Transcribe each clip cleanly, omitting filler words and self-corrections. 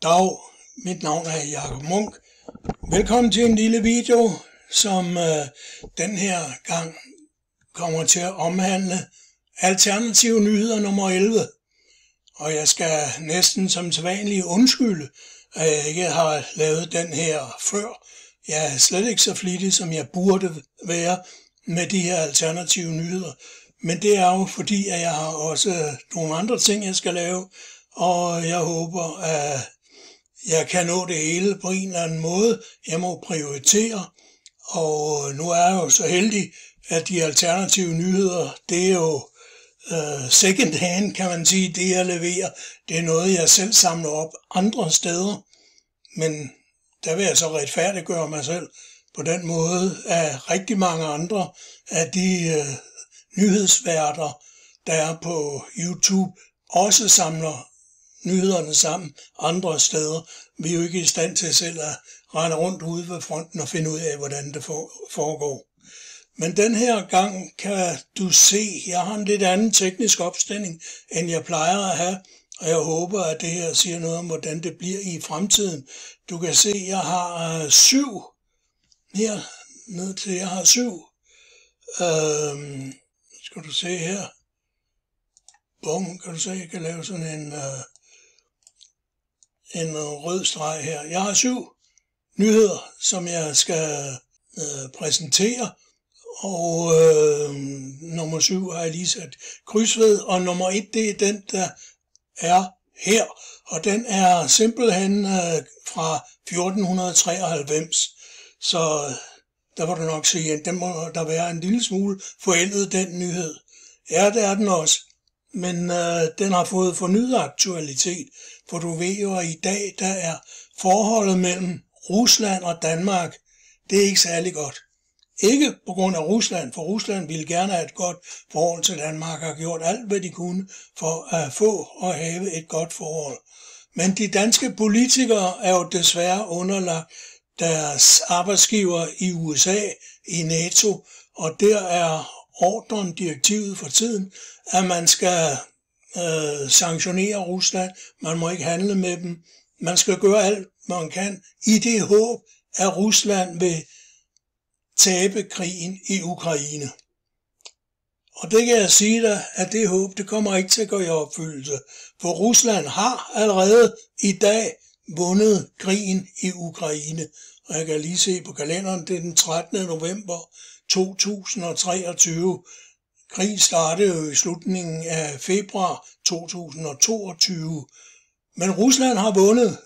Dag, mit navn er Jakob Munk. Velkommen til en lille video, som den her gang kommer til at omhandle Alternative Nyheder nummer 11. Og jeg skal næsten som sædvanligt undskylde, at jeg ikke har lavet den her før. Jeg er slet ikke så flittig, som jeg burde være med de her alternative nyheder. Men det er jo fordi, at jeg har også nogle andre ting, jeg skal lave, og jeg håber, at jeg kan nå det hele på en eller anden måde. Jeg må prioritere, og nu er jeg jo så heldig, at de alternative nyheder, det er jo second hand, kan man sige, det jeg leverer. Det er noget, jeg selv samler op andre steder, men der vil jeg så retfærdiggøre mig selv på den måde, at rigtig mange andre af de nyhedsværter, der er på YouTube, også samler nyhederne sammen andre steder. Vi er jo ikke i stand til selv at rende rundt ude ved fronten og finde ud af, hvordan det foregår. Men den her gang kan du se, jeg har en lidt anden teknisk opstilling, end jeg plejer at have, og jeg håber, at det her siger noget om, hvordan det bliver i fremtiden. Du kan se, jeg har 7 her ned til, jeg har 7. Skal du se her. Bum, kan du se, jeg kan lave sådan en rød streg her. Jeg har 7 nyheder, som jeg skal præsentere, og nummer 7 har jeg lige sat kryds ved, og nummer 1, det er den, der er her, og den er simpelthen fra 1493, så der var du nok sige, at den må der være en lille smule forældet, den nyhed. Ja, det er den også, men den har fået fornyet aktualitet, for du ved jo, at i dag, der er forholdet mellem Rusland og Danmark, det er ikke særlig godt. Ikke på grund af Rusland, for Rusland ville gerne have et godt forhold til Danmark og har gjort alt, hvad de kunne for at få og have et godt forhold. Men de danske politikere er jo desværre underlagt deres arbejdsgiver i USA, i NATO, og der er ordren, direktivet for tiden, at man skal sanktionere Rusland, man må ikke handle med dem, man skal gøre alt, man kan, i det håb, at Rusland vil tabe krigen i Ukraine. Og det kan jeg sige dig, at det håb, det kommer ikke til at gå i opfyldelse, for Rusland har allerede i dag vundet krigen i Ukraine. Og jeg kan lige se på kalenderen, det er den 13. november 2023. Krigen startede jo i slutningen af februar 2022. Men Rusland har vundet.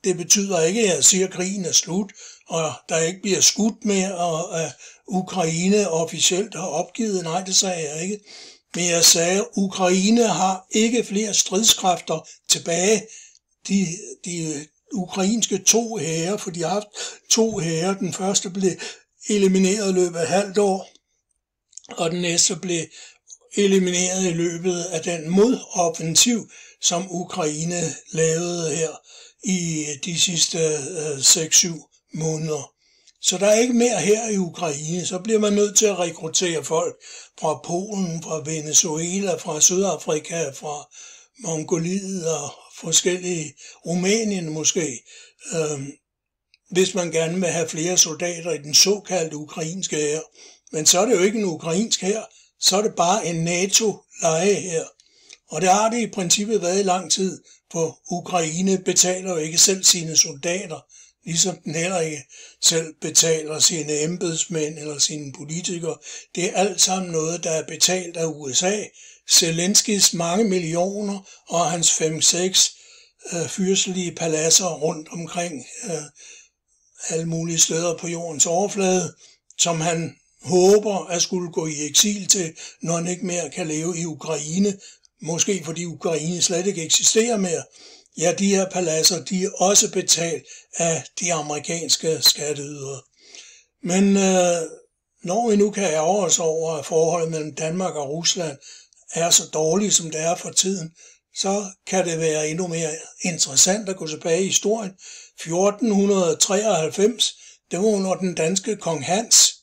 Det betyder ikke, at jeg siger, at krigen er slut, og der ikke bliver skudt mere, og at Ukraine officielt har opgivet. Nej, det sagde jeg ikke. Men jeg sagde, at Ukraine har ikke flere stridskræfter tilbage. De ukrainske 2 hære, for de har haft 2 hære. Den første blev elimineret i løbet af et halvt år, og den næste blev elimineret i løbet af den modoffensiv, som Ukraine lavede her i de sidste 6-7 måneder. Så der er ikke mere her i Ukraine. Så bliver man nødt til at rekruttere folk fra Polen, fra Venezuela, fra Sydafrika, fra Mongoliet og forskellige, Rumænien måske, hvis man gerne vil have flere soldater i den såkaldte ukrainske hær. Men så er det jo ikke en ukrainsk hær, så er det bare en NATO-leje her. Og det har det i princippet været i lang tid, for Ukraine betaler jo ikke selv sine soldater, ligesom den heller ikke selv betaler sine embedsmænd eller sine politikere. Det er alt sammen noget, der er betalt af USA. Zelenskis mange millioner og hans 5-6 fyrstelige paladser rundt omkring alle mulige steder på jordens overflade, som han håber at skulle gå i eksil til, når han ikke mere kan leve i Ukraine. Måske fordi Ukraine slet ikke eksisterer mere. Ja, de her paladser, de er også betalt af de amerikanske skatteydere. Men når vi nu kan ærge os over, at forholdet mellem Danmark og Rusland er så dårligt, som det er for tiden, så kan det være endnu mere interessant at gå tilbage i historien. 1493, det var under den danske kong Hans.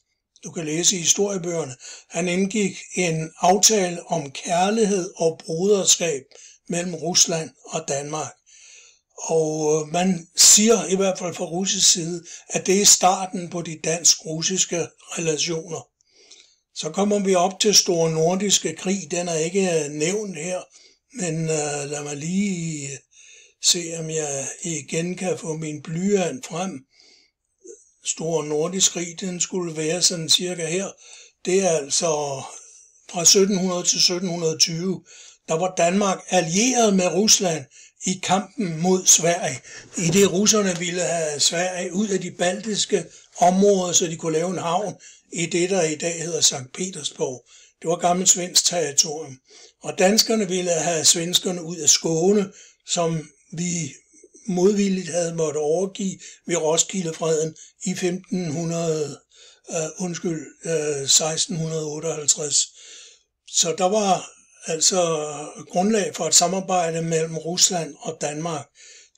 Du kan læse i historiebøgerne. Han indgik en aftale om kærlighed og broderskab mellem Rusland og Danmark. Og man siger i hvert fald fra russisk side, at det er starten på de dansk-russiske relationer. Så kommer vi op til Store Nordiske Krig. Den er ikke nævnt her, men lad mig lige se, om jeg igen kan få min blyant frem. Store Nordiske Krig, den skulle være sådan cirka her. Det er altså fra 1700 til 1720. Der var Danmark allieret med Rusland i kampen mod Sverige. I det russerne ville have Sverige ud af de baltiske områder, så de kunne lave en havn i det, der i dag hedder Sankt Petersborg. Det var gammelt svensk territorium. Og danskerne ville have svenskerne ud af Skåne, som vi modvilligt havde måttet overgive ved Roskildefreden i 1658. Så der var altså grundlag for et samarbejde mellem Rusland og Danmark.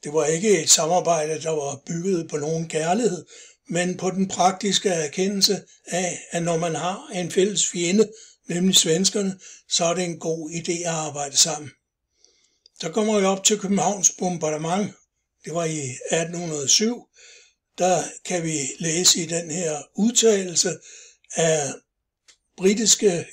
Det var ikke et samarbejde, der var bygget på nogen kærlighed, men på den praktiske erkendelse af, at når man har en fælles fjende, nemlig svenskerne, så er det en god idé at arbejde sammen. Så kommer vi op til Københavns bombardement. Det var i 1807. Der kan vi læse i den her udtalelse af britiske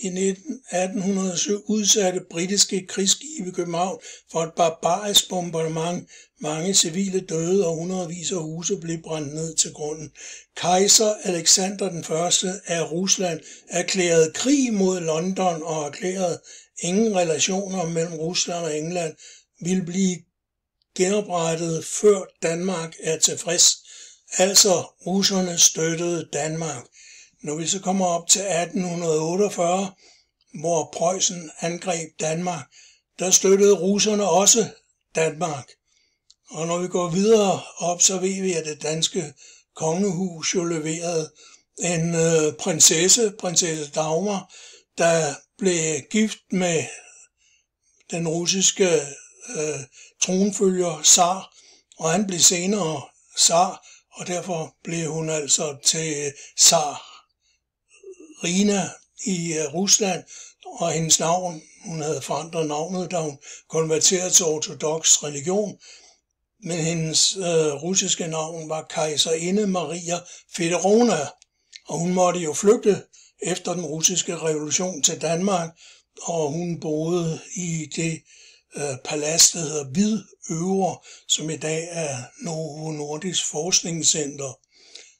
i 1807 udsatte britiske krigsskibe i København for et barbarisk bombardement. Mange civile døde, og hundredvis af huse blev brændt ned til grunden. Kejser Alexander den første af Rusland erklærede krig mod London og erklærede, ingen relationer mellem Rusland og England ville blive genoprettet, før Danmark er tilfreds. Altså, russerne støttede Danmark. Når vi så kommer op til 1848, hvor Preussen angreb Danmark, der støttede russerne også Danmark. Og når vi går videre op, så ved vi, at det danske kongehus jo leverede en prinsesse Dagmar, der blev gift med den russiske tronfølger zar, og han blev senere zar, og derfor blev hun altså til Tsarina i Rusland, og hendes navn, hun havde forandret navnet, da hun konverterede til ortodoks religion, men hendes russiske navn var kejserinde Maria Fedorovna, og hun måtte jo flygte efter den russiske revolution til Danmark, og hun boede i det palads, der hedder Hvidøvre, som i dag er Novo Nordisk Forskningscenter.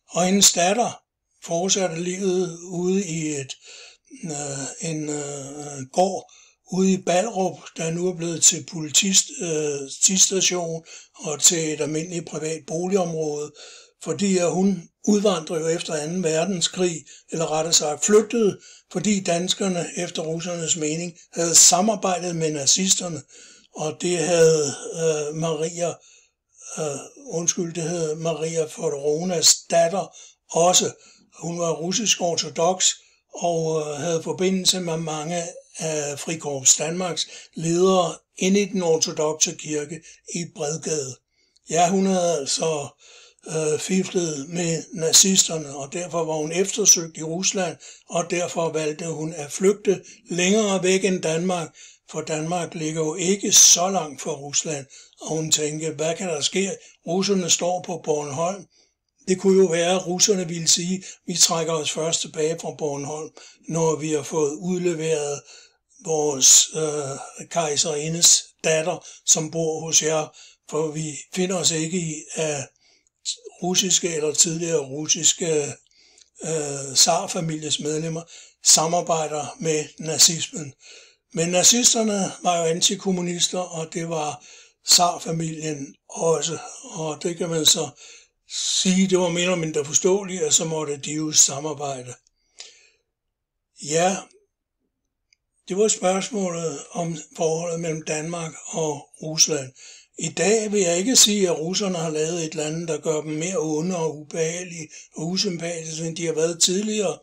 Og hendes datter fortsatte livet ude i en gård ude i Ballerup, der nu er blevet til politistation og til et almindeligt privat boligområde, fordi hun udvandrede jo efter 2. verdenskrig, eller rettere sagt flygtede, fordi danskerne efter russernes mening havde samarbejdet med nazisterne, og det havde Maria Fedorovnas datter også. Hun var russisk ortodoks og havde forbindelse med mange af Frikorps Danmarks ledere inde i den ortodokse kirke i Bredgade. Ja, hun havde altså fiflet med nazisterne, og derfor var hun eftersøgt i Rusland, og derfor valgte hun at flygte længere væk end Danmark, for Danmark ligger jo ikke så langt fra Rusland, og hun tænkte, hvad kan der ske? Russerne står på Bornholm. Det kunne jo være, at russerne ville sige, vi trækker os først tilbage fra Bornholm, når vi har fået udleveret vores kejserindes datter, som bor hos jer, for vi finder os ikke i, at russiske eller tidligere russiske zarfamilies medlemmer samarbejder med nazismen. Men nazisterne var jo antikommunister, og det var zarfamilien også, og det kan man så sige, det var mere eller mindre forståeligt, og så måtte de jo samarbejde. Ja, det var spørgsmålet om forholdet mellem Danmark og Rusland. I dag vil jeg ikke sige, at russerne har lavet et eller andet, der gør dem mere onde og ubehagelige og usympatiske, end de har været tidligere.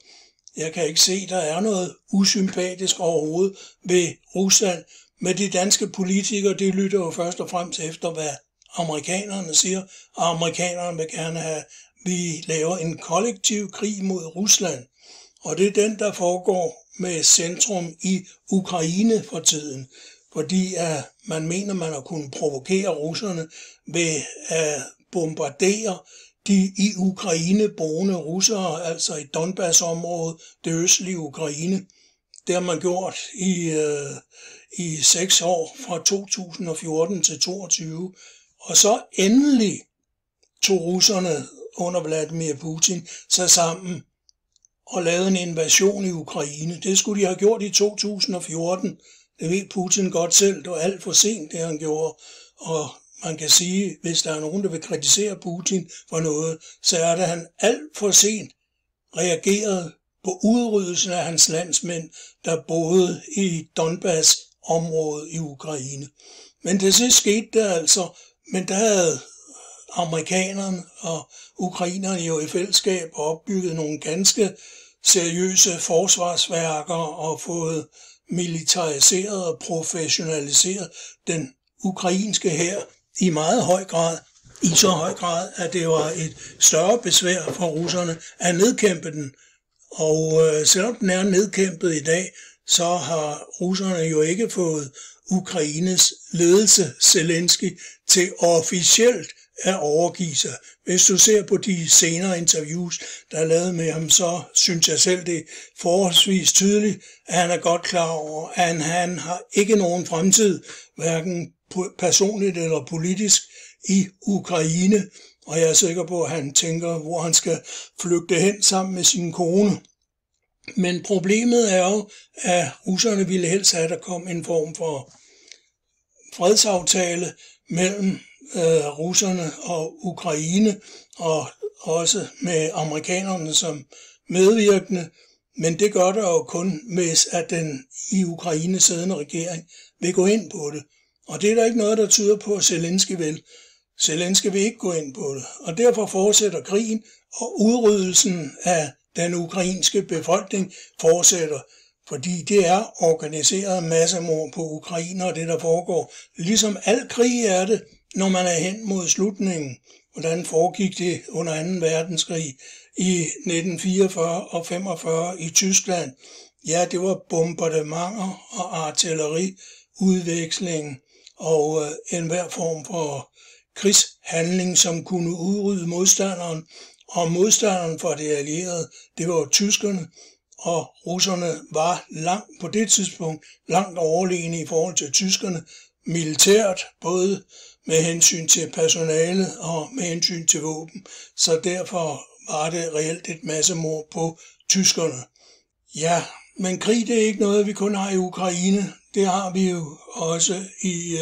Jeg kan ikke se, at der er noget usympatisk overhovedet ved Rusland. Men de danske politikere, de lytter jo først og fremmest efter, hvad amerikanerne siger, og amerikanerne vil gerne have, at vi laver en kollektiv krig mod Rusland. Og det er den, der foregår med centrum i Ukraine for tiden. fordi at man mener, man har kunnet provokere russerne ved at bombardere de i Ukraine boende russere, altså i Donbass-området, det østlige Ukraine. Det har man gjort i 6 år, fra 2014 til 2022. Og så endelig tog russerne under Vladimir Putin sig sammen og lavede en invasion i Ukraine. Det skulle de have gjort i 2014. Det ved Putin godt selv. Det var alt for sent, det han gjorde. Og man kan sige, hvis der er nogen, der vil kritisere Putin for noget, så er det, at han alt for sent reagerede på udryddelsen af hans landsmænd, der boede i Donbass-området i Ukraine. Men til sidst skete det altså, men der havde amerikanerne og ukrainerne jo i fællesskab opbygget nogle ganske seriøse forsvarsværker og fået militariseret og professionaliseret den ukrainske hær i meget høj grad, i så høj grad, at det var et større besvær for russerne at nedkæmpe den. Og selvom den er nedkæmpet i dag, så har russerne jo ikke fået Ukraines ledelse, Zelensky, til officielt at overgive sig. Hvis du ser på de senere interviews, der er lavet med ham, så synes jeg selv, det er forholdsvis tydeligt, at han er godt klar over, at han har ikke nogen fremtid, hverken personligt eller politisk, i Ukraine. Og jeg er sikker på, at han tænker, hvor han skal flygte hen sammen med sin kone. Men problemet er jo, at russerne ville helst have, at der kom en form for fredsaftale mellem russerne og Ukraine, og også med amerikanerne som medvirkende. Men det gør der jo kun, hvis at den i Ukraine siddende regering vil gå ind på det. Og det er der ikke noget, der tyder på, at Zelensky vil. Zelensky vil ikke gå ind på det. Og derfor fortsætter krigen, og udryddelsen af den ukrainske befolkning fortsætter. Fordi det er organiseret massemord på ukrainere, det der foregår. Ligesom al krig er det, når man er hen mod slutningen. Hvordan foregik det under 2. verdenskrig i 1944 og 45 i Tyskland? Ja, det var bombardementer og artilleriudveksling og enhver form for krigshandling, som kunne udrydde modstanderen. Og modstanderen for det allierede, det var tyskerne, og russerne var på det tidspunkt langt overlegne i forhold til tyskerne militært, både med hensyn til personale og med hensyn til våben. Så derfor var det reelt et massemord på tyskerne. Ja, men krig, det er ikke noget, vi kun har i Ukraine. Det har vi jo også i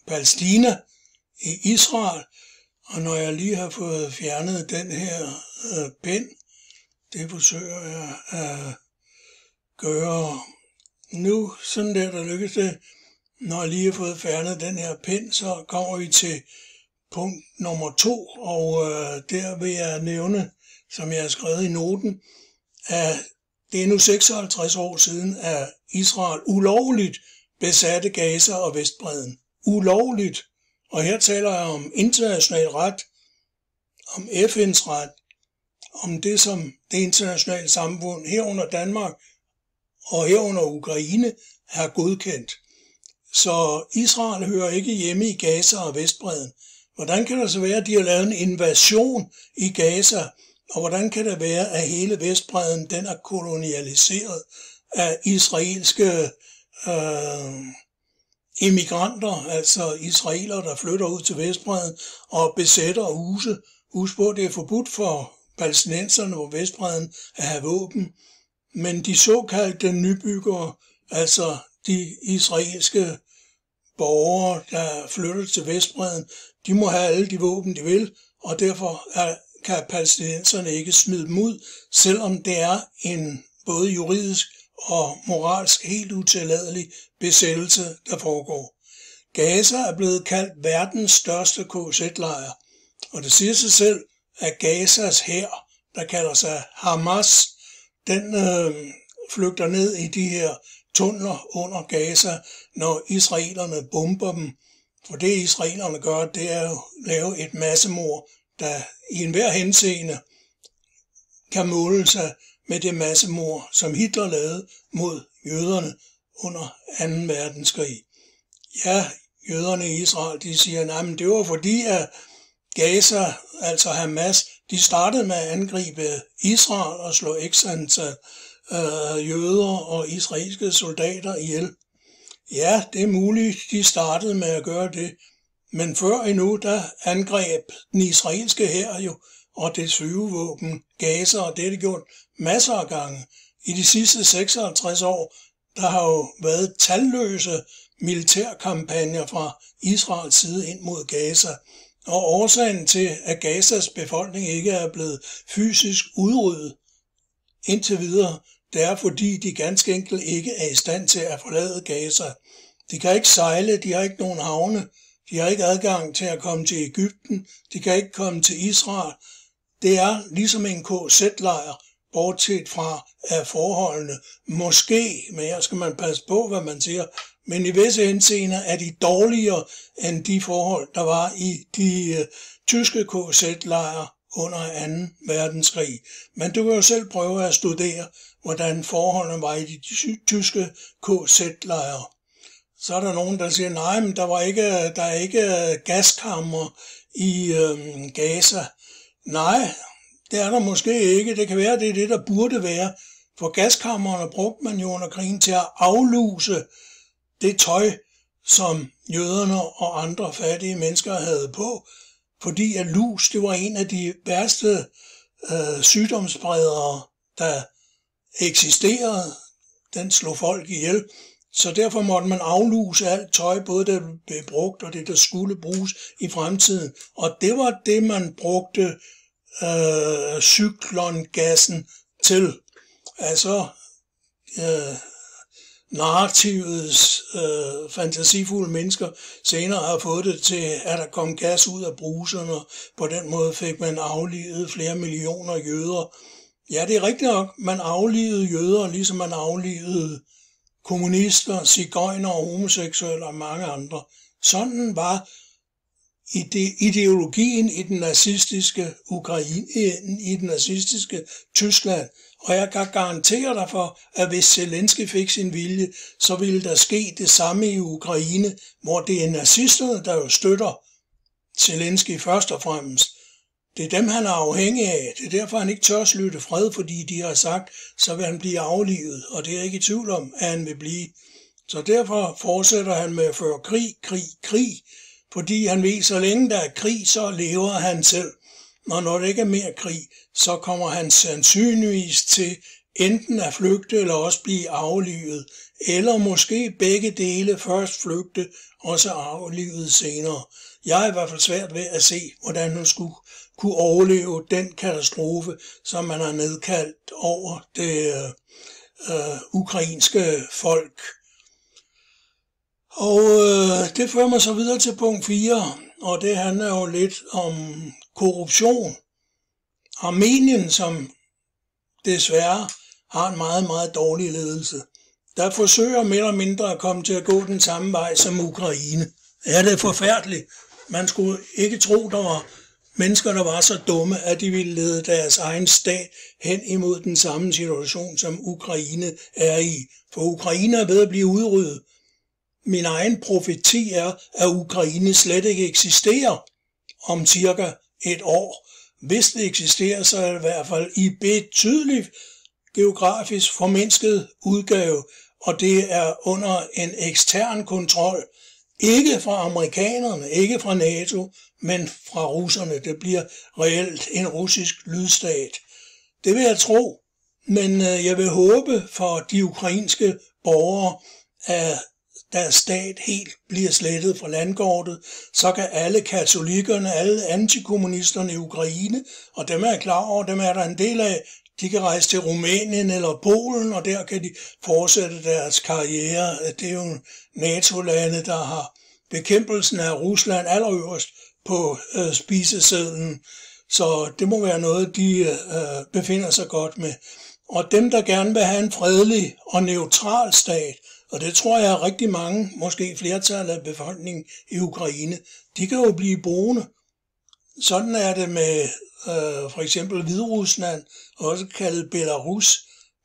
Palæstina, i Israel. Og når jeg lige har fået fjernet den her pen, det forsøger jeg at gøre nu, sådan der lykkes det. Når jeg lige har fået fjernet den her pen, så kommer vi til punkt nummer 2, og der vil jeg nævne, som jeg har skrevet i noten, at det er nu 56 år siden, at Israel ulovligt besatte Gaza og Vestbredden. Ulovligt. Og her taler jeg om international ret, om FN's ret, om det, som det internationale samfund herunder Danmark og herunder Ukraine har godkendt. Så Israel hører ikke hjemme i Gaza og Vestbredden. Hvordan kan det så være, at de har lavet en invasion i Gaza? Og hvordan kan det være, at hele Vestbredden den er kolonialiseret af israelske immigranter, altså israelere, der flytter ud til Vestbredden og besætter huse. Husk på, det er forbudt for palæstinenserne på Vestbredden at have våben, men de såkaldte nybyggere, altså de israelske borgere, der flytter til Vestbredden, de må have alle de våben, de vil, og derfor kan palæstinenserne ikke smide dem ud, selvom det er en både juridisk og moralsk helt utilladelig besættelse, der foregår. Gaza er blevet kaldt verdens største KZ-lejr, og det siger sig selv, at Gazas hær, der kalder sig Hamas, den flygter ned i de her tunneler under Gaza, når israelerne bomber dem. For det israelerne gør, det er jo at lave et massemord, der i enhver henseende kan måle sig med det massemord, som Hitler lavede mod jøderne under 2. verdenskrig. Ja, jøderne i Israel, de siger, nej, men det var fordi, at Gaza, altså Hamas, de startede med at angribe Israel og slå x antal jøder og israelske soldater ihjel. Ja, det er muligt, de startede med at gøre det, men før endnu, der angreb den israelske hær jo, og dets flyvevåben Gaza, og det har de gjort masser af gange. I de sidste 56 år, der har jo været talløse militærkampagner fra Israels side ind mod Gaza. Og årsagen til, at Gazas befolkning ikke er blevet fysisk udryddet indtil videre, det er fordi, de ganske enkelt ikke er i stand til at forlade Gaza. De kan ikke sejle, de har ikke nogen havne, de har ikke adgang til at komme til Egypten, de kan ikke komme til Israel. Det er ligesom en KZ-lejr, bortset fra af forholdene. Måske, men her skal man passe på, hvad man siger, men i visse henseender er de dårligere end de forhold, der var i de tyske KZ-lejre under 2. verdenskrig. Men du kan jo selv prøve at studere, hvordan forholdene var i de tyske KZ-lejre. Så er der nogen, der siger, nej, men der er ikke gaskammer i Gaza. Nej, det er der måske ikke. Det kan være, det er det, der burde være. For gaskammerne brugte man jo under krigen til at afluse det tøj, som jøderne og andre fattige mennesker havde på, fordi at lus, det var en af de værste sygdomsspredere, der eksisterede. Den slog folk ihjel, så derfor måtte man afluse alt tøj, både det, der blev brugt og det, der skulle bruges i fremtiden. Og det var det, man brugte cyklongassen til. Altså narrativets fantasifulde mennesker senere har fået det til, at der kom gas ud af bruserne, og på den måde fik man aflivet flere millioner jøder. Ja, det er rigtigt nok, man aflivede jøder, ligesom man aflivede kommunister, sigøjnere, homoseksuelle og mange andre. Sådan var ideologien i den nazistiske Ukraine, i den nazistiske Tyskland. Og jeg kan garantere dig for, at hvis Zelensky fik sin vilje, så ville der ske det samme i Ukraine, hvor det er nazisterne, der jo støtter Zelensky først og fremmest. Det er dem, han er afhængig af. Det er derfor, han ikke tør slutte fred, fordi de har sagt, så vil han blive aflivet. Og det er jeg ikke i tvivl om, at han vil blive. Så derfor fortsætter han med at føre krig. Fordi han ved, så længe der er krig, så lever han selv. Og når der ikke er mere krig, så kommer han sandsynligvis til enten at flygte eller også blive aflivet. Eller måske begge dele, først flygte og så aflivet senere. Jeg er i hvert fald svært ved at se, hvordan han skulle kunne overleve den katastrofe, som man har nedkaldt over det ukrainske folk. Og det fører mig så videre til punkt 4, og det handler jo lidt om korruption. Armenien, som desværre har en meget, meget dårlig ledelse, der forsøger mere eller mindre at komme til at gå den samme vej som Ukraine. Ja, det er forfærdeligt. Man skulle ikke tro, der var mennesker, der var så dumme, at de ville lede deres egen stat hen imod den samme situation, som Ukraine er i. For Ukraine er ved at blive udryddet. Min egen profeti er, at Ukraine slet ikke eksisterer om cirka et år. Hvis det eksisterer, så er det i hvert fald i betydelig geografisk formindsket udgave, og det er under en ekstern kontrol. Ikke fra amerikanerne, ikke fra NATO, men fra russerne. Det bliver reelt en russisk lydstat. Det vil jeg tro, men jeg vil håbe for de ukrainske borgere, at deres stat helt bliver slettet fra landkortet, så kan alle katolikkerne, alle antikommunisterne i Ukraine, og dem er jeg klar over, dem er der en del af, de kan rejse til Rumænien eller Polen, og der kan de fortsætte deres karriere. Det er jo NATO-lande, der har bekæmpelsen af Rusland allerøverst på spisesedlen, så det må være noget, de befinder sig godt med. Og dem, der gerne vil have en fredelig og neutral stat, og det tror jeg er rigtig mange, måske flertallet af befolkningen i Ukraine, de kan jo blive boende. Sådan er det med for eksempel Hviderusland, også kaldet Belarus.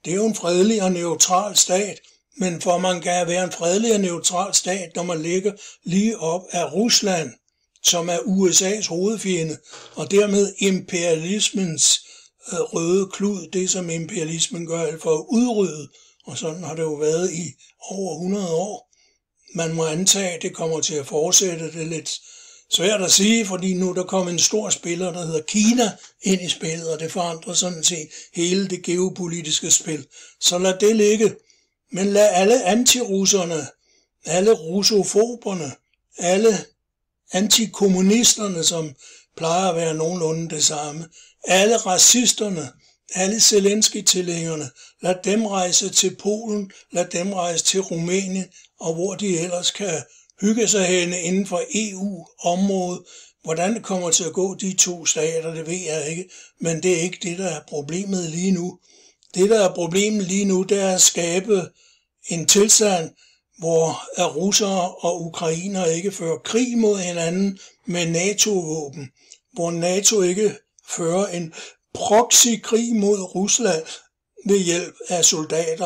Det er jo en fredelig og neutral stat, men for man kan være en fredelig og neutral stat, når man ligger lige op af Rusland, som er USA's hovedfjende, og dermed imperialismens røde klud, det som imperialismen gør alt for at udrydde, og sådan har det jo været i over 100 år. Man må antage, at det kommer til at fortsætte. Det er lidt svært at sige, fordi nu der kommer en stor spiller, der hedder Kina, ind i spillet, og det forandrer sådan set hele det geopolitiske spil. Så lad det ligge. Men lad alle antirusserne, alle russofoberne, alle antikommunisterne, som plejer at være nogenlunde det samme, alle racisterne, alle Zelensky-tilhængerne, lad dem rejse til Polen, lad dem rejse til Rumænien, og hvor de ellers kan hygge sig henne inden for EU-området. Hvordan det kommer til at gå de to stater, det ved jeg ikke, men det er ikke det, der er problemet lige nu. Det, der er problemet lige nu, det er at skabe en tilstand, hvor russere og ukrainere ikke fører krig mod hinanden med NATO-våben, hvor NATO ikke fører en proxykrig mod Rusland ved hjælp af soldater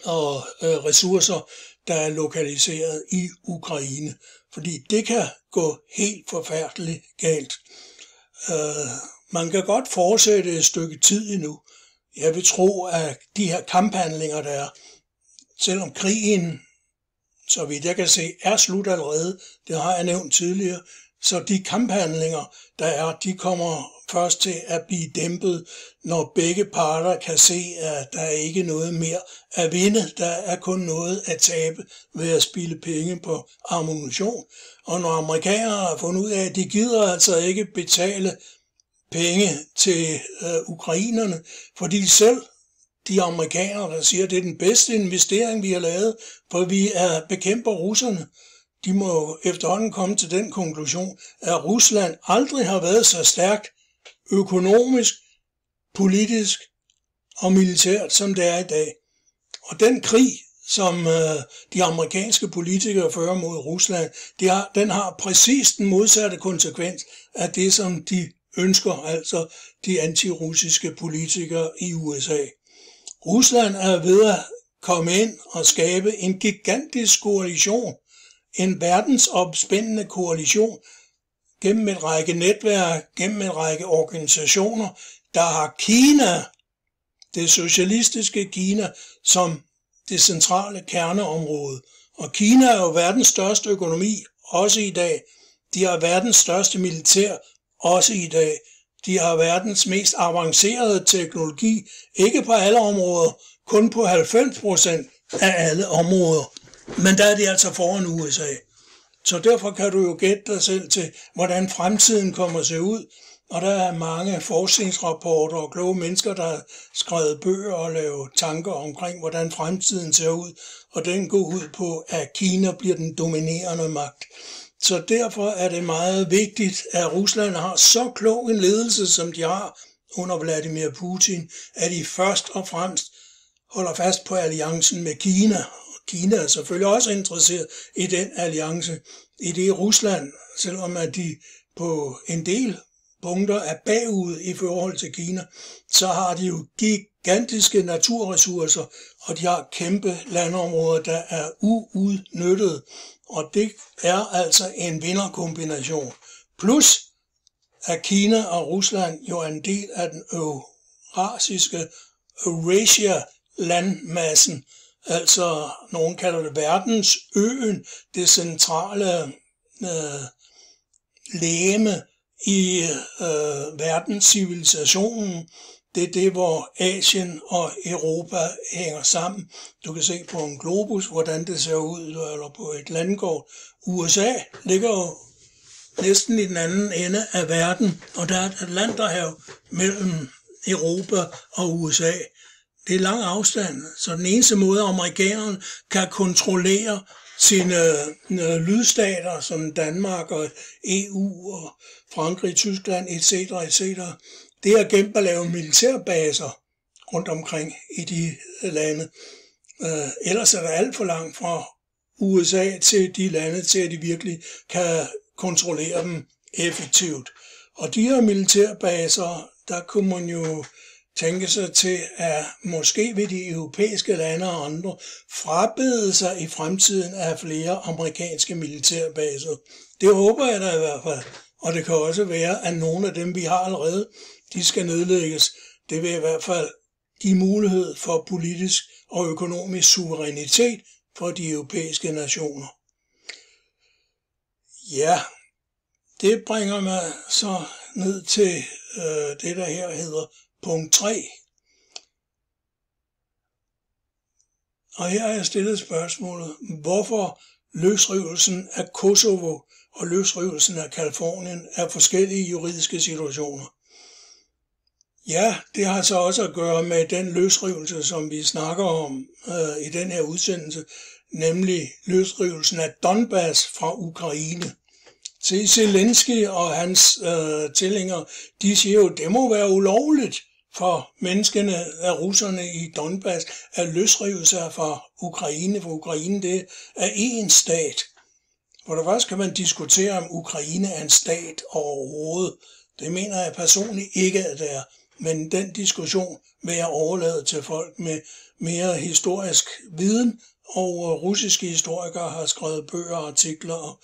og ressourcer, der er lokaliseret i Ukraine. Fordi det kan gå helt forfærdeligt galt. Man kan godt fortsætte et stykke tid endnu. Jeg vil tro, at de her kamphandlinger, der er, selvom krigen, så vidt jeg kan se, er slut allerede, det har jeg nævnt tidligere, så de kamphandlinger, der er, de kommer først til at blive dæmpet, når begge parter kan se, at der ikke er noget mere at vinde. Der er kun noget at tabe ved at spilde penge på ammunition. Og når amerikanere har fundet ud af, at de gider altså ikke betale penge til ukrainerne, fordi selv de amerikanere, der siger, at det er den bedste investering, vi har lavet, for vi bekæmper russerne, de må efterhånden komme til den konklusion, at Rusland aldrig har været så stærkt økonomisk, politisk og militært, som det er i dag. Og den krig, som de amerikanske politikere fører mod Rusland, den har præcis den modsatte konsekvens af det, som de ønsker, altså de antirussiske politikere i USA. Rusland er ved at komme ind og skabe en gigantisk koalition, en verdensopspændende koalition, gennem et række netværk, gennem en række organisationer, der har Kina, det socialistiske Kina, som det centrale kerneområde. Og Kina er jo verdens største økonomi, også i dag. De har verdens største militær, også i dag. De har verdens mest avancerede teknologi, ikke på alle områder, kun på 90% af alle områder. Men der er de altså foran USA. Så derfor kan du jo gætte dig selv til, hvordan fremtiden kommer til ud. Og der er mange forskningsrapporter og kloge mennesker, der har skrevet bøger og lavet tanker omkring, hvordan fremtiden ser ud. Og den går ud på, at Kina bliver den dominerende magt. Så derfor er det meget vigtigt, at Rusland har så klog en ledelse, som de har under Vladimir Putin, at de først og fremmest holder fast på alliancen med Kina. Kina er selvfølgelig også interesseret i den alliance, i det Rusland, selvom at de på en del punkter er bagud i forhold til Kina, så har de jo gigantiske naturressourcer, og de har kæmpe landområder, der er uudnyttet. Og det er altså en vinderkombination. Plus, at Kina og Rusland jo er en del af den eurasiske Eurasia-landmassen, altså nogen kalder det verdensøen, det centrale legeme i verdenscivilisationen. Det er det, hvor Asien og Europa hænger sammen. Du kan se på en globus, hvordan det ser ud, eller på et landkort. USA ligger jo næsten i den anden ende af verden, og der er et Atlanterhav mellem Europa og USA. Det er lang afstand, så den eneste måde, amerikanerne kan kontrollere sine lydstater, som Danmark og EU og Frankrig, Tyskland, etc., det er gennem at lave militærbaser rundt omkring i de lande. Ellers er der alt for langt fra USA til de lande, til at de virkelig kan kontrollere dem effektivt. Og de her militærbaser, der kunne man jo tænke sig til, at måske vil de europæiske lande og andre frabede sig i fremtiden af flere amerikanske militærbaser. Det håber jeg da i hvert fald. Og det kan også være, at nogle af dem, vi har allerede, de skal nedlægges. Det vil i hvert fald give mulighed for politisk og økonomisk suverænitet for de europæiske nationer. Ja, det bringer mig så ned til det, der her hedder punkt 3. Og her har jeg stillet spørgsmålet, hvorfor løsrivelsen af Kosovo og løsrivelsen af Kalifornien er forskellige juridiske situationer. Ja, det har så også at gøre med den løsrivelse, som vi snakker om i den her udsendelse, nemlig løsrivelsen af Donbass fra Ukraine. Se, Zelensky og hans tilhængere, de siger jo, det må være ulovligt for menneskene af russerne i Donbass at løsrive sig fra Ukraine, for Ukraine det er én stat. For det første kan man diskutere, om Ukraine er en stat overhovedet. Det mener jeg personligt ikke, at det er. Men den diskussion vil jeg overlade til folk med mere historisk viden, og russiske historikere har skrevet bøger, artikler og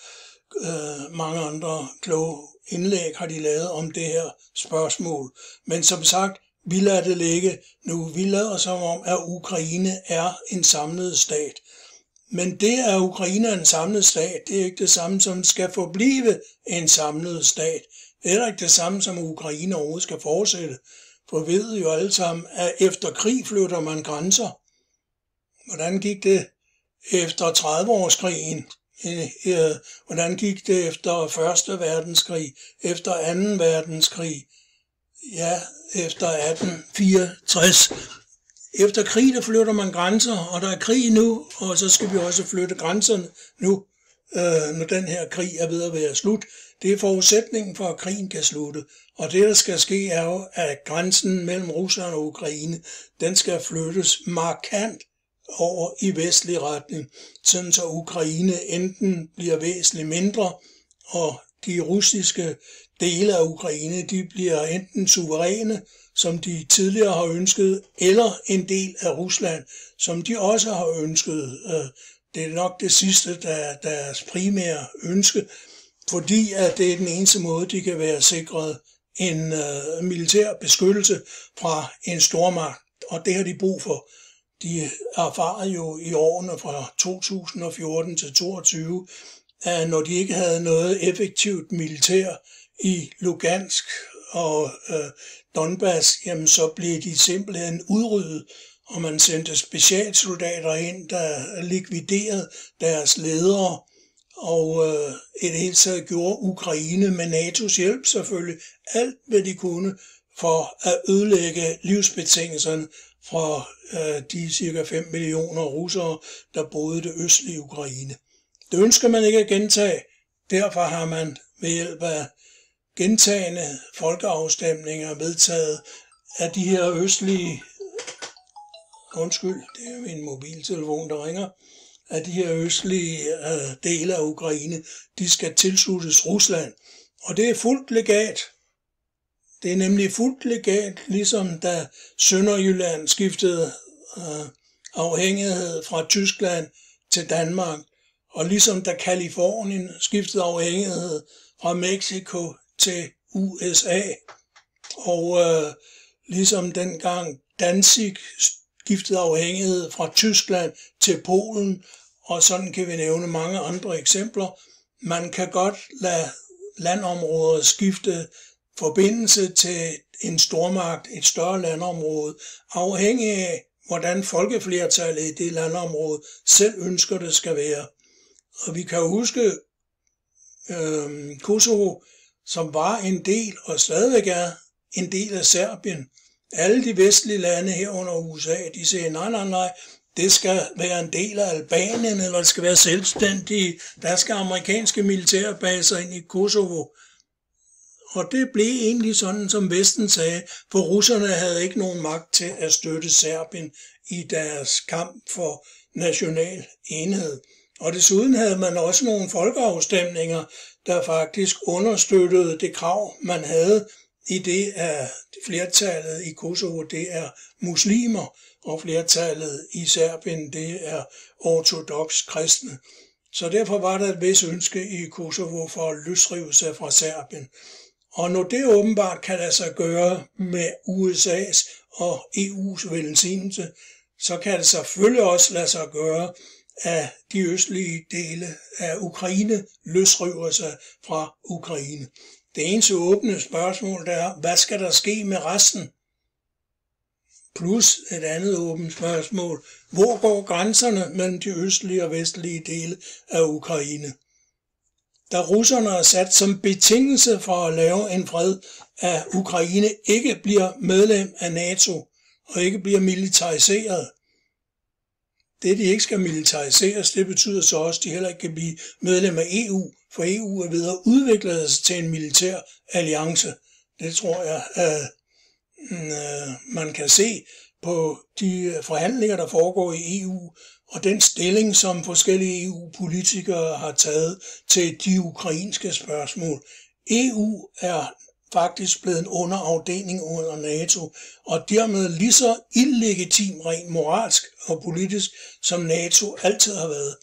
mange andre kloge indlæg har de lavet om det her spørgsmål. Men som sagt, vi lader det ligge nu. Vi lader som om, at Ukraine er en samlet stat. Men det, at Ukraine er en samlet stat, det er ikke det samme, som skal forblive en samlet stat. Det er heller ikke det samme, som Ukraine overhovedet skal fortsætte. For vi ved jo alle sammen, at efter krig flytter man grænser. Hvordan gik det efter 30-årskrigen? Hvordan gik det efter 1. verdenskrig? Efter 2. verdenskrig? Ja, efter 1864. Efter krig, der flytter man grænser, og der er krig nu, og så skal vi også flytte grænserne nu, når den her krig er ved at være slut. Det er forudsætningen for, at krigen kan slutte. Og det, der skal ske, er jo, at grænsen mellem Rusland og Ukraine, den skal flyttes markant over i vestlig retning, sådan så Ukraine enten bliver væsentligt mindre, og de russiske dele af Ukraine, de bliver enten suveræne, som de tidligere har ønsket, eller en del af Rusland, som de også har ønsket. Det er nok det sidste, der er deres primære ønske, fordi at det er den eneste måde, de kan være sikret en militær beskyttelse fra en stormagt, og det har de brug for. De erfarer jo i årene fra 2014 til 2022, at når de ikke havde noget effektivt militær i Lugansk og Donbass, jamen så blev de simpelthen udryddet, og man sendte specialsoldater ind, der likviderede deres ledere, og i det hele taget gjorde Ukraine med NATO's hjælp selvfølgelig alt, hvad de kunne for at ødelægge livsbetingelserne fra de cirka 5 millioner russere, der boede i det østlige Ukraine. Det ønsker man ikke at gentage, derfor har man ved hjælp af gentagende folkeafstemninger vedtaget, at de her østlige, det er min mobiltelefon, der ringer, at de her østlige dele af Ukraine, de skal tilsluttes Rusland. Og det er fuldt legalt. Det er nemlig fuldt legalt, ligesom da Sønderjylland skiftede afhængighed fra Tyskland til Danmark, og ligesom da Kalifornien skiftede afhængighed fra Mexico til USA, og ligesom dengang Danzig skiftede afhængighed fra Tyskland til Polen, og sådan kan vi nævne mange andre eksempler. Man kan godt lade landområder skifte forbindelse til en stormagt, et større landområde, afhængig af, hvordan folkeflertallet i det landområde selv ønsker det skal være. Og vi kan huske Kosovo, som var en del, og stadigvæk er en del af Serbien. Alle de vestlige lande herunder USA, de siger, nej, det skal være en del af Albanien, eller det skal være selvstændige. Der skal amerikanske militærbaser ind i Kosovo. Og det blev egentlig sådan, som Vesten sagde, for russerne havde ikke nogen magt til at støtte Serbien i deres kamp for national enhed. Og desuden havde man også nogle folkeafstemninger, der faktisk understøttede det krav, man havde i det er flertallet i Kosovo, det er muslimer, og flertallet i Serbien, det er ortodoks kristne. Så derfor var der et vis ønske i Kosovo for at løsrive sig fra Serbien. Og når det åbenbart kan lade sig gøre med USA's og EU's velsignelse, så kan det selvfølgelig også lade sig gøre, at de østlige dele af Ukraine løsriver sig fra Ukraine. Det eneste åbne spørgsmål der er, hvad skal der ske med resten? Plus et andet åbent spørgsmål, hvor går grænserne mellem de østlige og vestlige dele af Ukraine? Da russerne er sat som betingelse for at lave en fred, at Ukraine ikke bliver medlem af NATO og ikke bliver militariseret. Det, de ikke skal militariseres, det betyder så også, at de heller ikke kan blive medlem af EU, for EU er ved at udvikle sig til en militær alliance. Det tror jeg, at man kan se på de forhandlinger, der foregår i EU, og den stilling, som forskellige EU-politikere har taget til de ukrainske spørgsmål. EU er faktisk blevet en underafdeling under NATO, og dermed lige så illegitim rent moralsk og politisk, som NATO altid har været.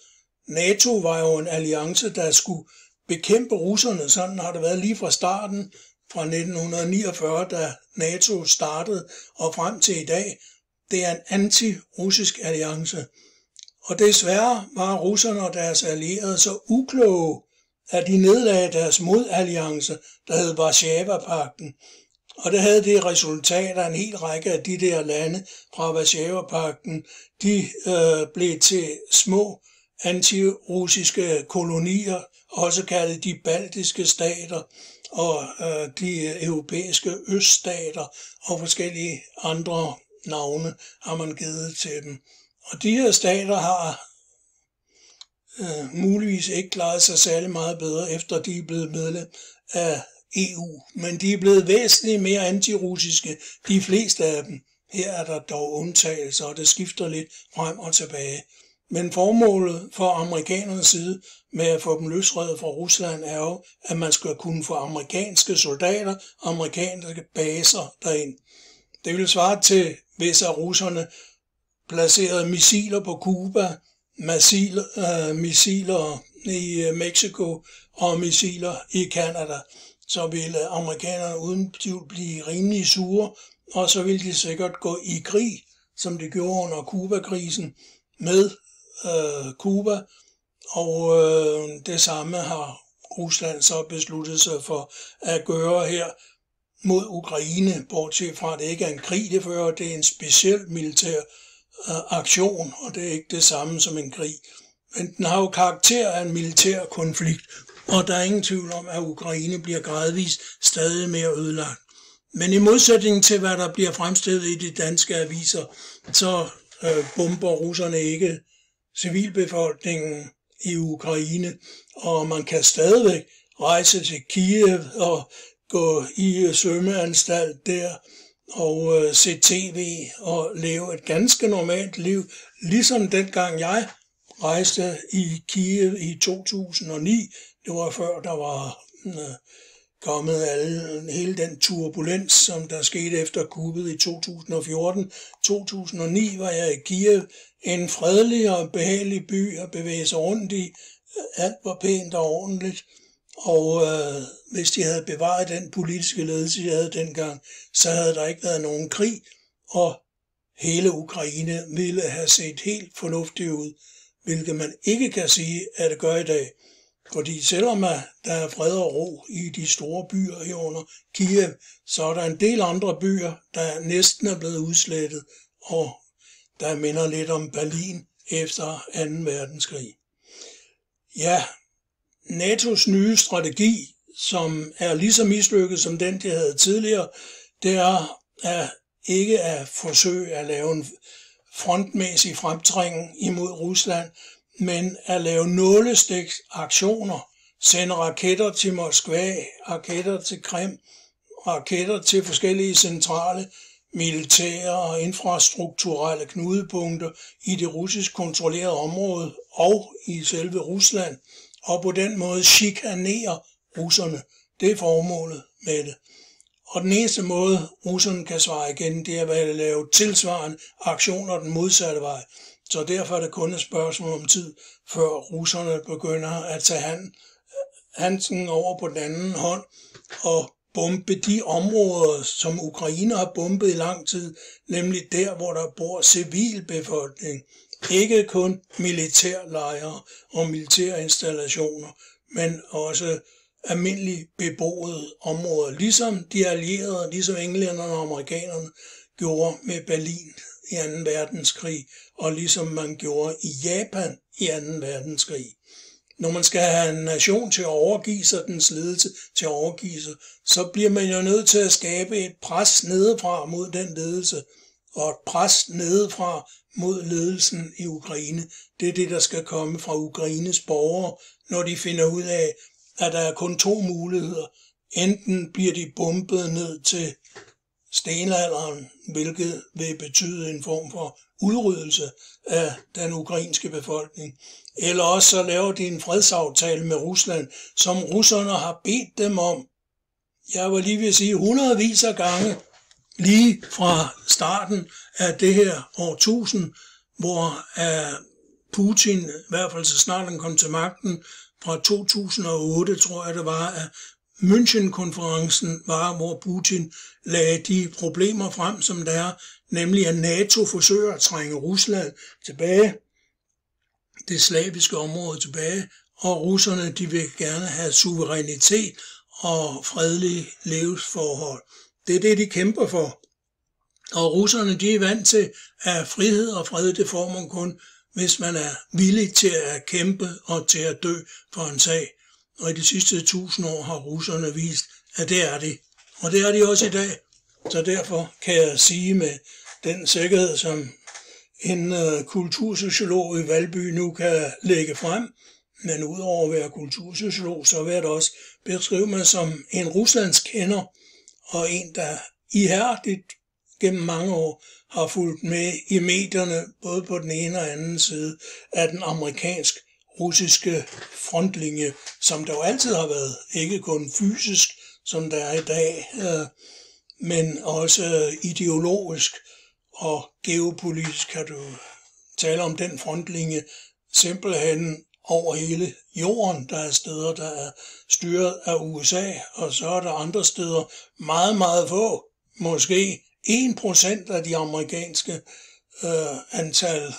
NATO var jo en alliance, der skulle bekæmpe russerne, sådan har det været lige fra starten, fra 1949, da NATO startede, og frem til i dag. Det er en anti-russisk alliance. Og desværre var russerne og deres allierede så ukloge, at de nedlagde deres modalliance, der hed Warszawa-pagten. Og det havde det resultat, at en hel række af de der lande fra Warszawa-pagten, de blev til små antirussiske kolonier, også kaldet de baltiske stater og de europæiske øststater og forskellige andre navne har man givet til dem. Og de her stater har muligvis ikke klaret sig særlig meget bedre, efter de er blevet medlem af EU. Men de er blevet væsentligt mere antirussiske, de fleste af dem. Her er der dog undtagelser, og det skifter lidt frem og tilbage. Men formålet for amerikanernes side med at få dem løsredet fra Rusland er jo, at man skal kunne få amerikanske soldater, amerikanske baser derind. Det vil svare til, hvis russerne placerede missiler på Cuba, missiler i Mexico og missiler i Canada, så ville amerikanerne uden tvivl blive rimelig sure, og så ville de sikkert gå i krig, som de gjorde under Cuba-krisen med Cuba, og det samme har Rusland så besluttet sig for at gøre her mod Ukraine, bortset fra at det ikke er en krig, det er en speciel militær aktion, og det er ikke det samme som en krig. Men den har jo karakter af en militær konflikt, og der er ingen tvivl om, at Ukraine bliver gradvist stadig mere ødelagt. Men i modsætning til, hvad der bliver fremstillet i de danske aviser, så bomber russerne ikke civilbefolkningen i Ukraine, og man kan stadigvæk rejse til Kiev og gå i svømmeanstalt der og se tv og leve et ganske normalt liv, ligesom dengang jeg rejste i Kiev i 2009. Det var før der var kommet hele den turbulens, som der skete efter kuppet i 2014. 2009 var jeg i Kiev, en fredelig og behagelig by at bevæge sig rundt i. Alt var pænt og ordentligt. Og hvis de havde bevaret den politiske ledelse, de havde dengang, så havde der ikke været nogen krig, og hele Ukraine ville have set helt fornuftigt ud, hvilket man ikke kan sige, at det gør i dag. Fordi selvom der er fred og ro i de store byer herunder Kiev, så er der en del andre byer, der næsten er blevet udslettet, og der minder lidt om Berlin efter 2. verdenskrig. Ja, NATO's nye strategi, som er lige så mislykket som den, de havde tidligere, det er ikke at forsøge at lave en frontmæssig fremtrængen imod Rusland, men at lave nålestiksaktioner, sende raketter til Moskva, raketter til Krim, raketter til forskellige centrale militære og infrastrukturelle knudepunkter i det russisk kontrollerede område og i selve Rusland, og på den måde chikanere russerne. Det er formålet med det. Og den eneste måde, russerne kan svare igen, det er ved at lave tilsvarende aktioner den modsatte vej. Så derfor er det kun et spørgsmål om tid, før russerne begynder at tage handsken over på den anden hånd og bombe de områder, som Ukraine har bombet i lang tid, nemlig der, hvor der bor civilbefolkning. Ikke kun militærlejre og militærinstallationer, men også almindeligt beboede områder, ligesom de allierede, ligesom englænderne og amerikanerne gjorde med Berlin i 2. verdenskrig, og ligesom man gjorde i Japan i 2. verdenskrig. Når man skal have en nation til at overgive sig, dens ledelse til at overgive sig, så bliver man jo nødt til at skabe et pres nedefra mod den ledelse, og et pres nedefra mod ledelsen i Ukraine. Det er det, der skal komme fra Ukraines borgere, når de finder ud af, at der er kun 2 muligheder. Enten bliver de bombet ned til stenalderen, hvilket vil betyde en form for udryddelse af den ukrainske befolkning. Eller også så laver de en fredsaftale med Rusland, som russerne har bedt dem om. Jeg var lige ved at sige hundredvis af gange, lige fra starten af det her årtusind, hvor Putin, i hvert fald så snart han kom til magten, fra 2008, tror jeg det var, at München-konferencen var, hvor Putin lagde de problemer frem, som der er, nemlig at NATO forsøger at trænge Rusland tilbage, det slaviske område tilbage, og russerne de vil gerne have suverænitet og fredelige levesforhold. Det er det, de kæmper for. Og russerne de er vant til, at frihed og fred, det får man kun, hvis man er villig til at kæmpe og til at dø for en sag. Og i de sidste 1000 år har russerne vist, at det er de. Og det er de også i dag. Så derfor kan jeg sige med den sikkerhed, som en kultursociolog i Valby nu kan lægge frem, men udover at være kultursociolog, så vil jeg også beskrive mig som en Ruslands kender, og en, der ihærdigt gennem mange år har fulgt med i medierne, både på den ene og anden side af den amerikansk-russiske frontlinje, som der jo altid har været, ikke kun fysisk, som der er i dag, men også ideologisk og geopolitisk kan du tale om den frontlinje simpelthen over hele jorden. Der er steder, der er styret af USA, og så er der andre steder meget, meget få, måske 1% af de amerikanske antal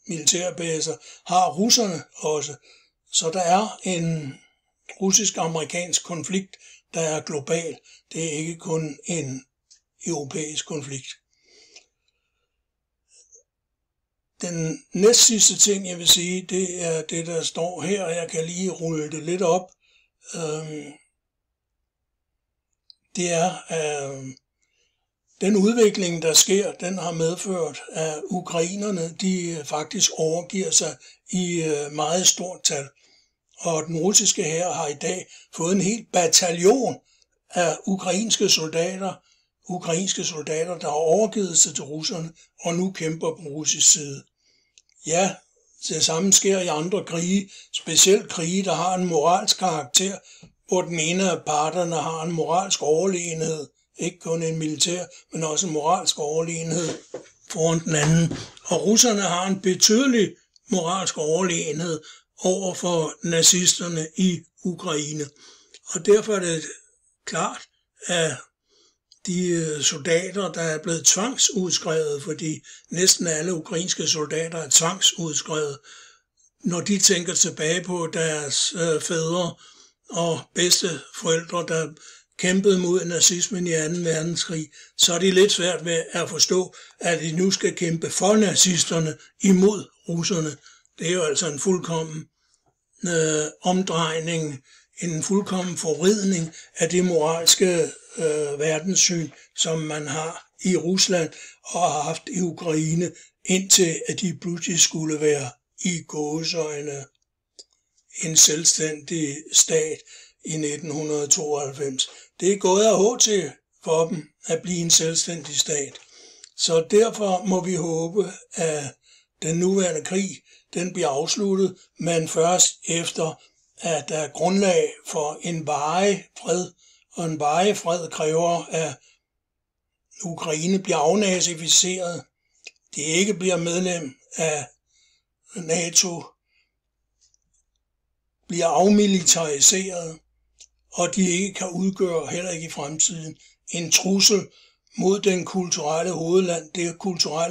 militærbaser har russerne også. Så der er en russisk-amerikansk konflikt, der er global. Det er ikke kun en europæisk konflikt. Den næstsidste ting, jeg vil sige, det er det, der står her, og jeg kan lige rulle det lidt op. Det er, den udvikling, der sker, den har medført, at ukrainerne, de faktisk overgiver sig i meget stort tal. Og den russiske hær har i dag fået en hel bataljon af ukrainske soldater, der har overgivet sig til russerne, og nu kæmper på russisk side. Ja, det samme sker i andre krige, specielt krige, der har en moralsk karakter, hvor den ene af parterne har en moralsk overlegenhed, ikke kun en militær, men også en moralsk overlegenhed foran den anden. Og russerne har en betydelig moralsk overlegenhed over for nazisterne i Ukraine. Og derfor er det klart, at de soldater, der er blevet tvangsudskrevet, fordi næsten alle ukrainske soldater er tvangsudskrevet, når de tænker tilbage på deres fædre og bedsteforældre, der kæmpede mod nazismen i 2. verdenskrig, så er det lidt svært ved at forstå, at de nu skal kæmpe for nazisterne imod russerne. Det er jo altså en fuldkommen omdrejning, en fuldkommen forvridning af det moralske verdenssyn, som man har i Rusland og har haft i Ukraine, indtil at de pludselig skulle være i gåseøjne en selvstændig stat i 1992. Det er gået af H til for dem at blive en selvstændig stat. Så derfor må vi håbe, at den nuværende krig, den bliver afsluttet, men først efter, at der er grundlag for en varig fred og en varig fred kræver, at Ukraine bliver afnazificeret, de ikke bliver medlem af NATO, bliver afmilitariseret, og de ikke kan udgøre, heller ikke i fremtiden, en trussel mod det kulturelle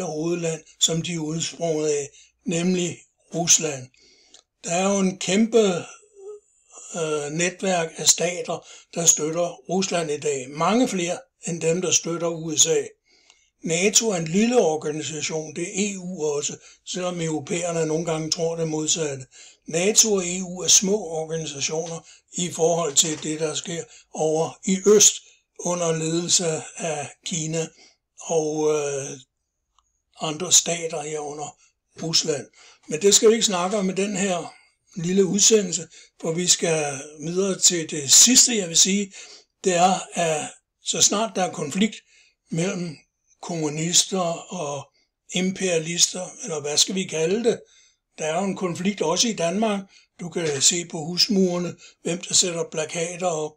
hovedland, som de er udsprunget af, nemlig Rusland. Der er jo en kæmpe netværk af stater, der støtter Rusland i dag. Mange flere end dem, der støtter USA. NATO er en lille organisation, det er EU også, selvom europæerne nogle gange tror det modsatte. NATO og EU er små organisationer i forhold til det, der sker over i øst under ledelse af Kina og andre stater herunder Rusland. Men det skal vi ikke snakke om i den her lille udsendelse, for vi skal videre til det sidste, jeg vil sige. Det er, at så snart der er konflikt mellem kommunister og imperialister, eller hvad skal vi kalde det, der er jo en konflikt også i Danmark. Du kan se på husmurene, hvem der sætter plakater op.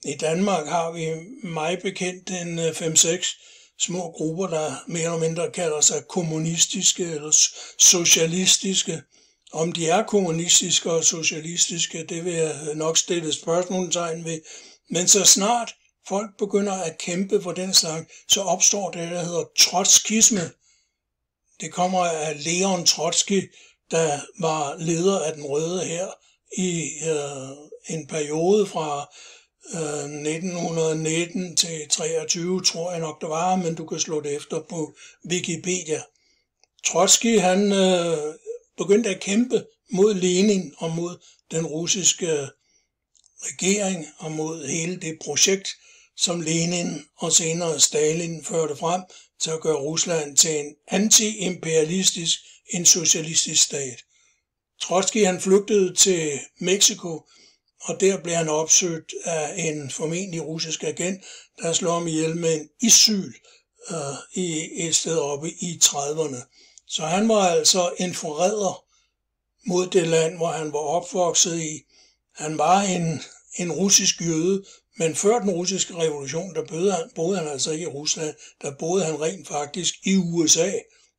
I Danmark har vi meget bekendt en 5-6 små grupper, der mere eller mindre kalder sig kommunistiske eller socialistiske. Om de er kommunistiske og socialistiske, det vil jeg nok stille spørgsmålstegn ved. Men så snart folk begynder at kæmpe for den slags, så opstår det, der hedder trotskisme. Det kommer af Leon Trotsky, der var leder af den røde hær i en periode fra 1919 til 23, tror jeg nok det var, men du kan slå det efter på Wikipedia. Trotsky, han begyndte at kæmpe mod Lenin og mod den russiske regering og mod hele det projekt, som Lenin og senere Stalin førte frem til at gøre Rusland til en anti-imperialistisk, en socialistisk stat. Trotsky, han flygtede til Mexico, og der blev han opsøgt af en formentlig russisk agent, der slog ham ihjel med en isyl i et sted oppe i 30'erne. Så han var altså en forræder mod det land, hvor han var opvokset i. Han var en russisk jøde, men før den russiske revolution, der boede han altså ikke i Rusland, der boede han rent faktisk i USA.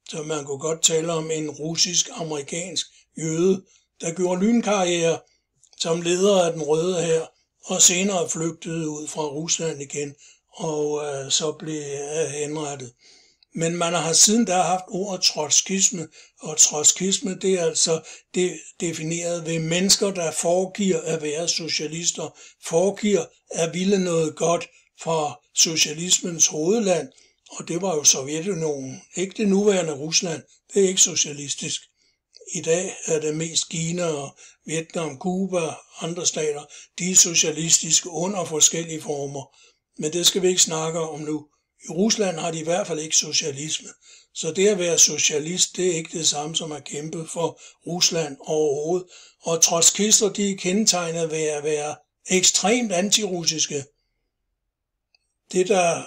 Så man kunne godt tale om en russisk-amerikansk jøde, der gjorde lynkarriere som leder af den røde hær, og senere flygtede ud fra Rusland igen, og så blev henrettet. Men man har siden der haft ordet trotskisme, og trotskisme, det er altså defineret ved mennesker, der foregiver at være socialister, foregiver at ville noget godt for socialismens hovedland, og det var jo Sovjetunionen, ikke det nuværende Rusland, det er ikke socialistisk. I dag er det mest Kina og Vietnam, Cuba og andre stater, de er socialistiske under forskellige former, men det skal vi ikke snakke om nu. I Rusland har de i hvert fald ikke socialisme, så det at være socialist, det er ikke det samme som at kæmpe for Rusland overhovedet. Og trotskister, de er kendetegnet ved at være ekstremt antirussiske. Det der,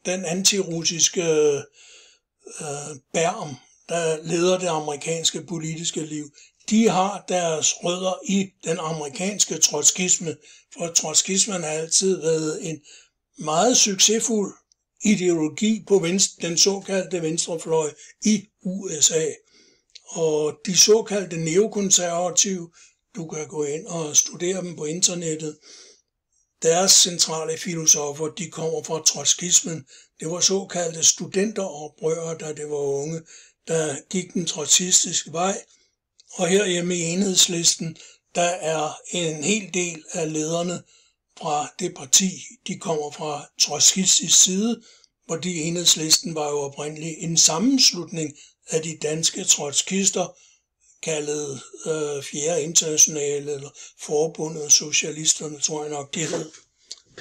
den antirussiske Berm, der leder det amerikanske politiske liv, de har deres rødder i den amerikanske trotskisme, for trotskismen har altid været en meget succesfuld ideologi på den såkaldte venstrefløj i USA. Og de såkaldte neokonservative, du kan gå ind og studere dem på internettet, deres centrale filosofer, de kommer fra trotskismen. Det var såkaldte studenteroprørere, da det var unge, der gik den trotskistiske vej. Og herhjemme i Enhedslisten, der er en hel del af lederne fra det parti, de kommer fra trotskistisk side, fordi Enhedslisten var jo oprindeligt en sammenslutning af de danske trotskister, kaldet 4. internationale eller forbundet af socialisterne, tror jeg nok det hed.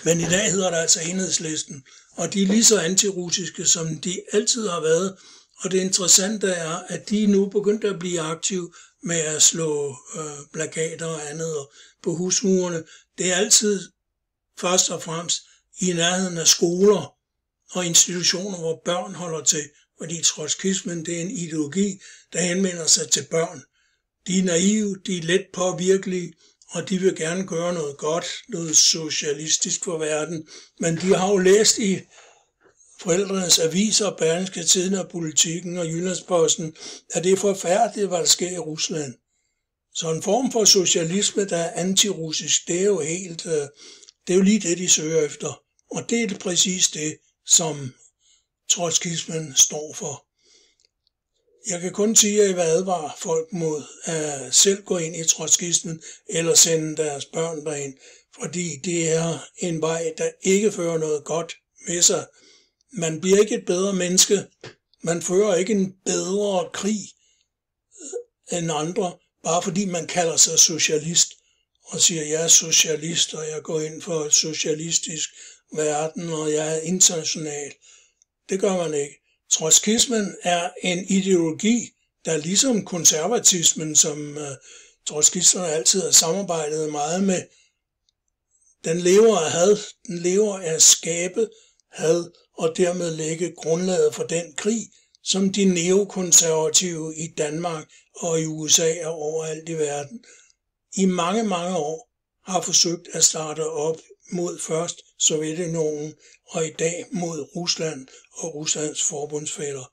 Men i dag hedder det altså Enhedslisten, og de er lige så antirussiske, som de altid har været. Og det interessante er, at de nu begyndte at blive aktive med at slå plakater og andet på husmurene. Det er altid først og fremmest i nærheden af skoler og institutioner, hvor børn holder til, fordi trotskismen, det er en ideologi, der henvender sig til børn. De er naive, de er let påvirkelige, og de vil gerne gøre noget godt, noget socialistisk for verden, men de har jo læst i forældrenes aviser, Berlingske Tidende og Politikken og Jyllandsposten, at det er forfærdeligt, hvad der sker i Rusland. Så en form for socialisme, der er antirussisk, det er jo lige det, de søger efter. Og det er præcis det, som trotskismen står for. Jeg kan kun sige, at jeg vil advare folk mod at selv gå ind i trotskismen eller sende deres børn derind, fordi det er en vej, der ikke fører noget godt med sig. Man bliver ikke et bedre menneske. Man fører ikke en bedre krig end andre, bare fordi man kalder sig socialist og siger, jeg er socialist, og jeg går ind for et socialistisk verden, og jeg er international. Det gør man ikke. Trotskismen er en ideologi, der ligesom konservatismen, som trotskisterne altid har samarbejdet meget med, den lever af had, den lever af at skabe had, og dermed lægge grundlaget for den krig, som de neokonservative i Danmark og i USA og overalt i verden i mange, mange år har forsøgt at starte op mod først Sovjetunionen og i dag mod Rusland og Ruslands forbundsfæller.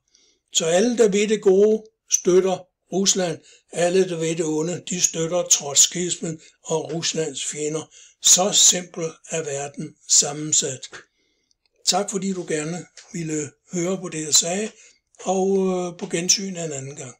Så alle, der ved det gode, støtter Rusland. Alle, der ved det onde, de støtter trotskismen og Ruslands fjender. Så simpel er verden sammensat. Tak fordi du gerne ville høre på det, jeg sagde, og på gensyn en anden gang.